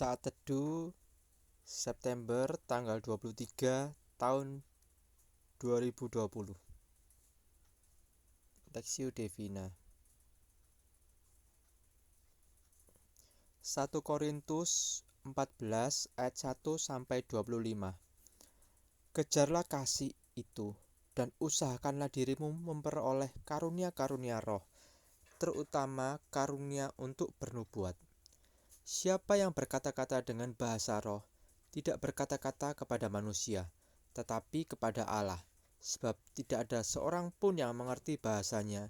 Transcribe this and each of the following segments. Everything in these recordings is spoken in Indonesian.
Saat Teduh September tanggal 23 tahun 2020. Lexio Devina. 1 Korintus 14 ayat 1 sampai 25. Kejarlah kasih itu dan usahakanlah dirimu memperoleh karunia-karunia roh, terutama karunia untuk bernubuat. Siapa yang berkata-kata dengan bahasa roh, tidak berkata-kata kepada manusia, tetapi kepada Allah, sebab tidak ada seorang pun yang mengerti bahasanya.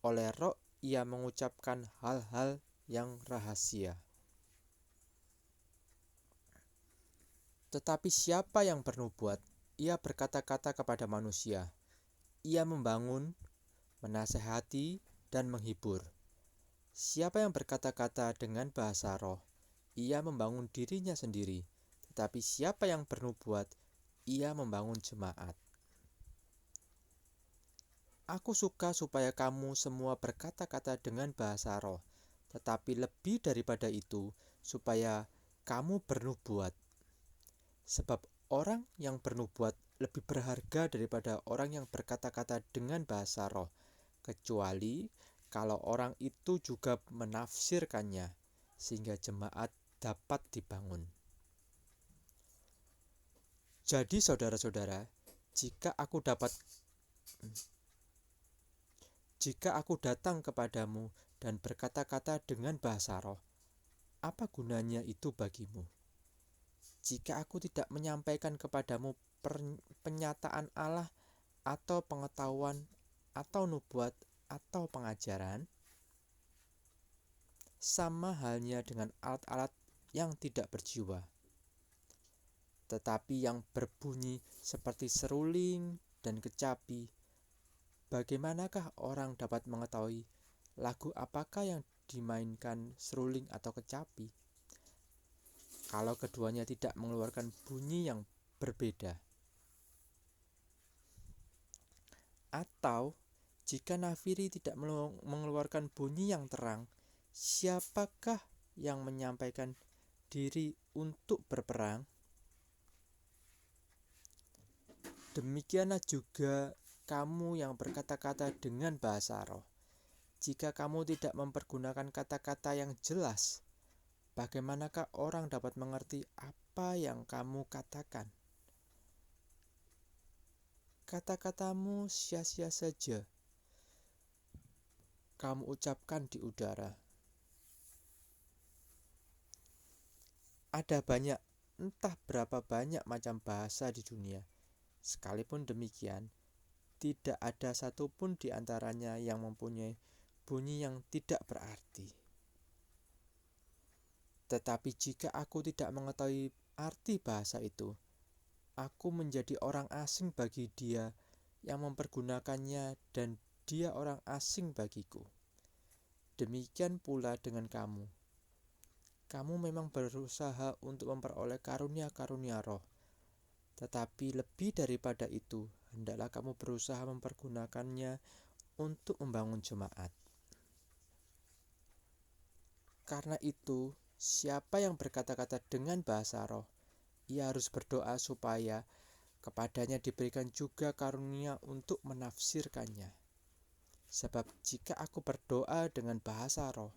Oleh roh ia mengucapkan hal-hal yang rahasia. Tetapi siapa yang bernubuat, ia berkata-kata kepada manusia. Ia membangun, menasehati, dan menghibur. Siapa yang berkata-kata dengan bahasa roh, ia membangun dirinya sendiri. Tetapi siapa yang bernubuat, ia membangun jemaat. Aku suka supaya kamu semua berkata-kata dengan bahasa roh, tetapi lebih daripada itu, supaya kamu bernubuat. Sebab orang yang bernubuat lebih berharga daripada orang yang berkata-kata dengan bahasa roh, kecuali kalau orang itu juga menafsirkannya, sehingga jemaat dapat dibangun. Jadi saudara-saudara, jika aku datang kepadamu dan berkata-kata dengan bahasa roh, apa gunanya itu bagimu? Jika aku tidak menyampaikan kepadamu penyataan Allah atau pengetahuan atau nubuat atau pengajaran, sama halnya dengan alat-alat yang tidak berjiwa, tetapi yang berbunyi seperti seruling dan kecapi. Bagaimanakah orang dapat mengetahui lagu apakah yang dimainkan seruling atau kecapi, kalau keduanya tidak mengeluarkan bunyi yang berbeda? Atau jika nafiri tidak mengeluarkan bunyi yang terang, siapakah yang menyampaikan diri untuk berperang? Demikianlah juga kamu yang berkata-kata dengan bahasa roh. Jika kamu tidak mempergunakan kata-kata yang jelas, bagaimanakah orang dapat mengerti apa yang kamu katakan? Kata-katamu sia-sia saja, kamu ucapkan di udara. Ada banyak, entah berapa banyak macam bahasa di dunia. Sekalipun demikian, tidak ada satupun di antaranya yang mempunyai bunyi yang tidak berarti. Tetapi jika aku tidak mengetahui arti bahasa itu, aku menjadi orang asing bagi dia yang mempergunakannya, dan dia orang asing bagiku. Demikian pula dengan kamu. Kamu memang berusaha untuk memperoleh karunia-karunia roh, tetapi lebih daripada itu, hendaklah kamu berusaha mempergunakannya untuk membangun jemaat. Karena itu, siapa yang berkata-kata dengan bahasa roh, ia harus berdoa supaya kepadanya diberikan juga karunia untuk menafsirkannya. Sebab jika aku berdoa dengan bahasa roh,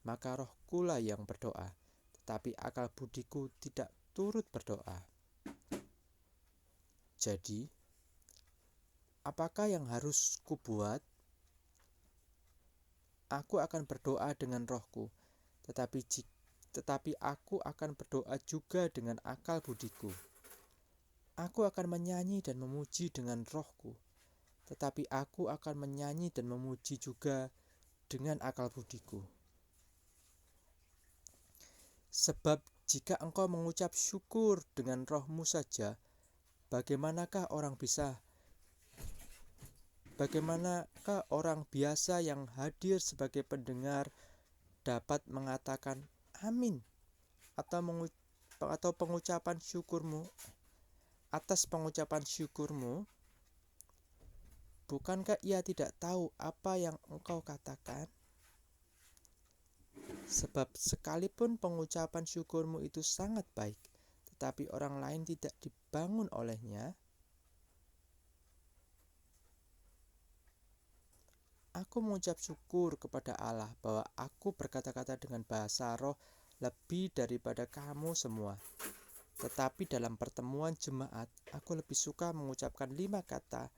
maka rohku lah yang berdoa, tetapi akal budiku tidak turut berdoa. Jadi, apakah yang harus kubuat? Aku akan berdoa dengan rohku, tetapi aku akan berdoa juga dengan akal budiku. Aku akan menyanyi dan memuji dengan rohku, tetapi aku akan menyanyi dan memuji juga dengan akal budiku. Sebab jika engkau mengucap syukur dengan rohmu saja, bagaimanakah orang biasa yang hadir sebagai pendengar dapat mengatakan amin atau pengucapan syukurmu atas pengucapan syukurmu? Bukankah ia tidak tahu apa yang engkau katakan? Sebab sekalipun pengucapan syukurmu itu sangat baik, tetapi orang lain tidak dibangun olehnya, aku mengucap syukur kepada Allah bahwa aku berkata-kata dengan bahasa roh lebih daripada kamu semua. Tetapi dalam pertemuan jemaat, aku lebih suka mengucapkan 5 kata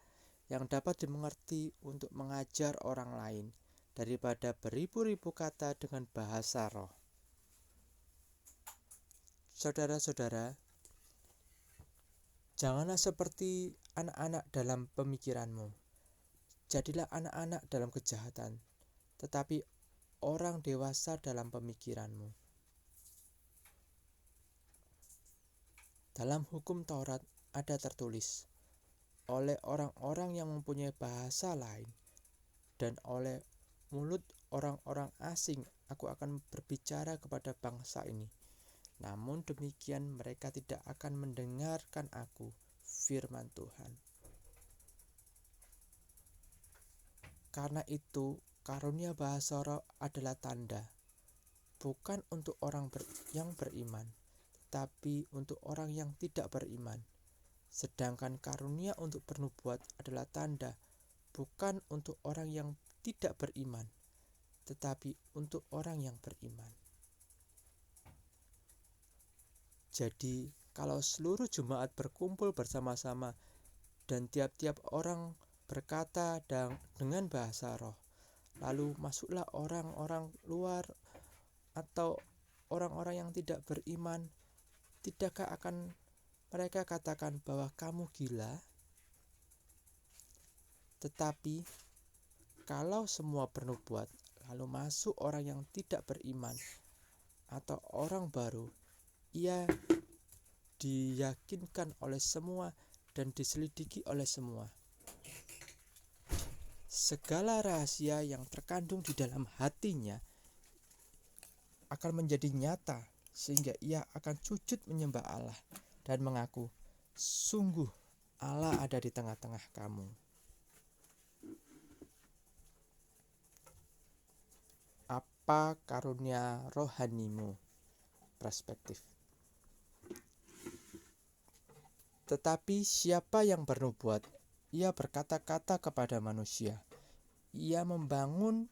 yang dapat dimengerti untuk mengajar orang lain daripada beribu-ribu kata dengan bahasa roh. Saudara-saudara, janganlah seperti anak-anak dalam pemikiranmu. Jadilah anak-anak dalam kejahatan, tetapi orang dewasa dalam pemikiranmu. Dalam hukum Taurat ada tertulis, oleh orang-orang yang mempunyai bahasa lain dan oleh mulut orang-orang asing aku akan berbicara kepada bangsa ini. Namun demikian mereka tidak akan mendengarkan aku, firman Tuhan. Karena itu, karunia bahasa roh adalah tanda, bukan untuk orang yang beriman, tetapi untuk orang yang tidak beriman. Sedangkan karunia untuk bernubuat adalah tanda, bukan untuk orang yang tidak beriman, tetapi untuk orang yang beriman. Jadi, kalau seluruh jemaat berkumpul bersama-sama dan tiap-tiap orang berkata dengan bahasa roh, lalu masuklah orang-orang luar atau orang-orang yang tidak beriman, tidakkah akan mereka katakan bahwa kamu gila? Tetapi kalau semua bernubuat, lalu masuk orang yang tidak beriman atau orang baru, ia diyakinkan oleh semua dan diselidiki oleh semua. Segala rahasia yang terkandung di dalam hatinya akan menjadi nyata, sehingga ia akan sujud menyembah Allah dan mengaku, sungguh Allah ada di tengah-tengah kamu. Apa karunia rohanimu? Perspektif. Tetapi siapa yang bernubuat, ia berkata-kata kepada manusia. Ia membangun,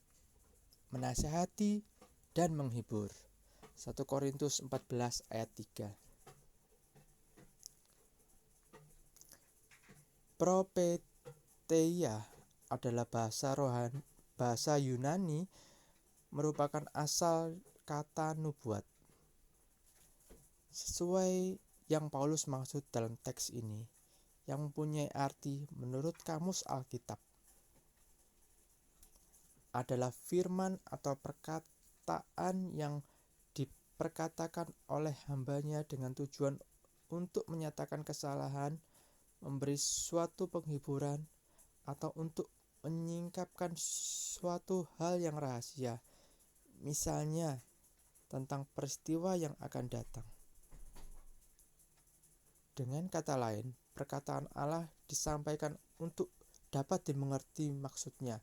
menasihati, dan menghibur. 1 Korintus 14 ayat 3. Propeteia adalah bahasa Yunani, merupakan asal kata nubuat. Sesuai yang Paulus maksud dalam teks ini, yang mempunyai arti menurut Kamus Alkitab, adalah firman atau perkataan yang diperkatakan oleh hambanya dengan tujuan untuk menyatakan kesalahan, memberi suatu penghiburan, atau untuk menyingkapkan suatu hal yang rahasia, misalnya tentang peristiwa yang akan datang. Dengan kata lain, perkataan Allah disampaikan untuk dapat dimengerti maksudnya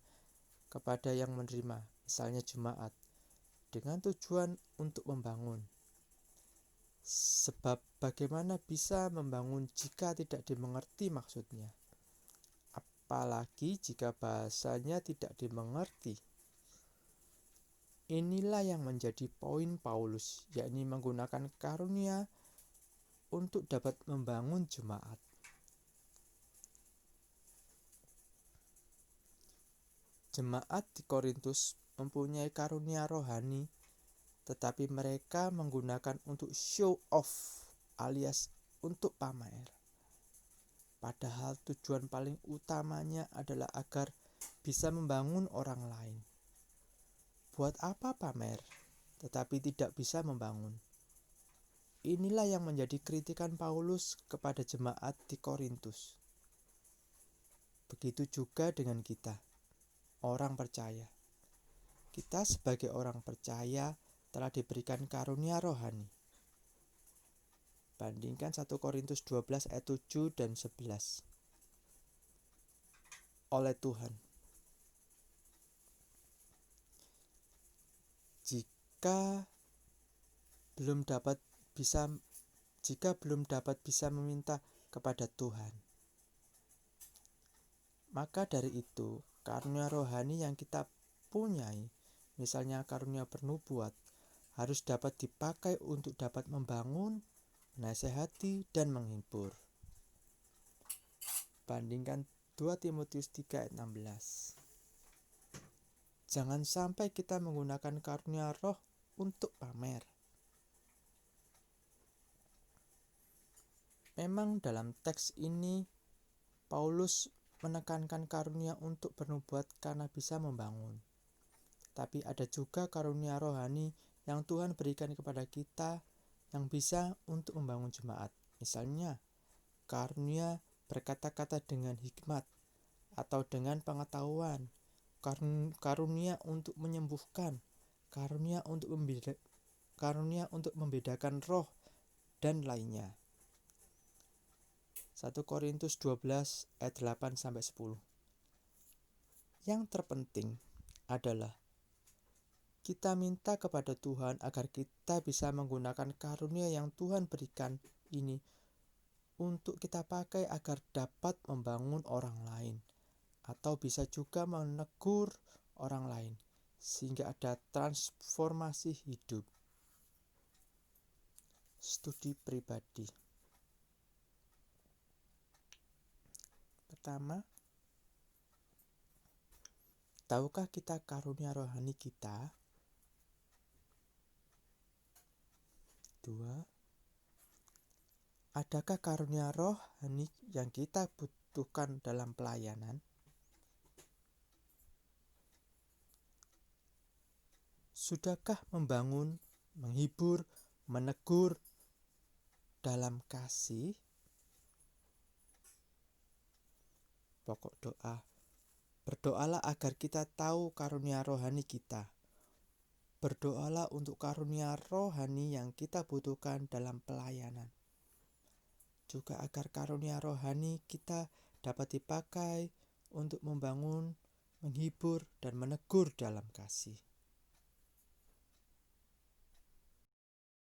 kepada yang menerima, misalnya jemaat, dengan tujuan untuk membangun. Sebab bagaimana bisa membangun jika tidak dimengerti maksudnya? Apalagi jika bahasanya tidak dimengerti. Inilah yang menjadi poin Paulus, yakni menggunakan karunia untuk dapat membangun jemaat. Jemaat di Korintus mempunyai karunia rohani, tetapi mereka menggunakan untuk show off alias untuk pamer. Padahal tujuan paling utamanya adalah agar bisa membangun orang lain. Buat apa pamer, tetapi tidak bisa membangun? Inilah yang menjadi kritikan Paulus kepada jemaat di Korintus. Begitu juga dengan kita, orang percaya. Kita sebagai orang percaya telah diberikan karunia rohani. Bandingkan 1 Korintus 12 ayat 7 dan 11. Oleh Tuhan. Jika belum dapat bisa meminta kepada Tuhan, maka dari itu karunia rohani yang kita punyai, misalnya karunia bernubuat, harus dapat dipakai untuk dapat membangun, menasehati, dan menghibur. Bandingkan 2 Timotius 3 ayat 16. Jangan sampai kita menggunakan karunia roh untuk pamer. Memang dalam teks ini Paulus menekankan karunia untuk bernubuat karena bisa membangun. Tapi ada juga karunia rohani yang Tuhan berikan kepada kita yang bisa untuk membangun jemaat. Misalnya, karunia berkata-kata dengan hikmat atau dengan pengetahuan, karunia untuk menyembuhkan, karunia untuk membedakan roh, dan lainnya. 1 Korintus 12 ayat 8-10. Yang terpenting adalah kita minta kepada Tuhan agar kita bisa menggunakan karunia yang Tuhan berikan ini untuk kita pakai agar dapat membangun orang lain, atau bisa juga menegur orang lain sehingga ada transformasi hidup. Studi pribadi. Pertama, tahukah kita karunia rohani kita? 2. Adakah karunia rohani yang kita butuhkan dalam pelayanan? Sudahkah membangun, menghibur, menegur dalam kasih? Pokok doa. Berdoalah agar kita tahu karunia rohani kita. Berdoalah untuk karunia rohani yang kita butuhkan dalam pelayanan. Juga agar karunia rohani kita dapat dipakai untuk membangun, menghibur, dan menegur dalam kasih.